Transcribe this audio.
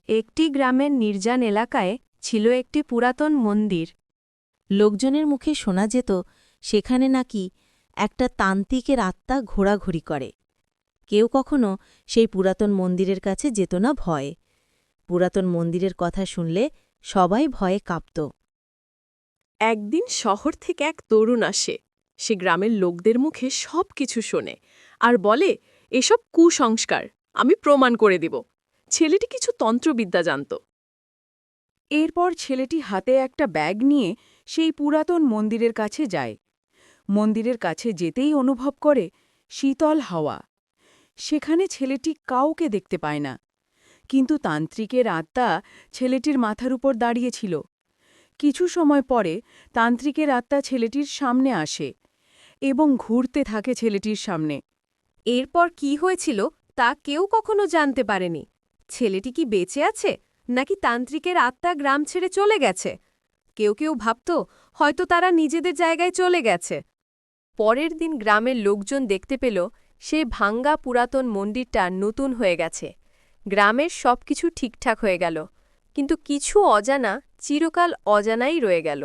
একটি গ্রামের নির্জন এলাকায় ছিল একটি পুরাতন মন্দির। লোকজনের মুখে শোনা যেত সেখানে নাকি একটা তান্ত্রিকের আত্মা ঘোরাঘুরি করে। কেউ কখনো সেই পুরাতন মন্দিরের কাছে যেত না ভয়ে। পুরাতন মন্দিরের কথা শুনলে সবাই ভয়ে কাঁপত। একদিন শহর থেকে এক তরুণ আসে। সে গ্রামের লোকদের মুখে সবকিছু শোনে আর বলে, এসব কুসংস্কার, আমি প্রমাণ করে দিব। ছেলেটি কিছু তন্ত্রবিদ্যা জানত। এরপর ছেলেটি হাতে একটা ব্যাগ নিয়ে সেই পুরাতন মন্দিরের কাছে যায়। মন্দিরের কাছে যেতেই অনুভব করে শীতল হাওয়া। সেখানে ছেলেটি কাউকে দেখতে পায় না, কিন্তু তান্ত্রিকের আত্মা ছেলেটির মাথার উপর দাঁড়িয়েছিল। কিছু সময় পরে তান্ত্রিকের আত্মা ছেলেটির সামনে আসে এবং ঘুরতে থাকে ছেলেটির সামনে। এরপর কি হয়েছিল তা কেউ কখনো জানতে পারেনি। ছেলেটি কি বেঁচে আছে, নাকি তান্ত্রিকের আত্মা গ্রাম ছেড়ে চলে গেছে? কেউ কেউ ভাবত হয়তো তারা নিজেদের জায়গায় চলে গেছে। পরের দিন গ্রামের লোকজন দেখতে পেল সেই ভাঙ্গা পুরাতন মন্দিরটা নতুন হয়ে গেছে। গ্রামের সবকিছু ঠিকঠাক হয়ে গেল, কিন্তু কিছু অজানা চিরকাল অজানাই রয়ে গেল।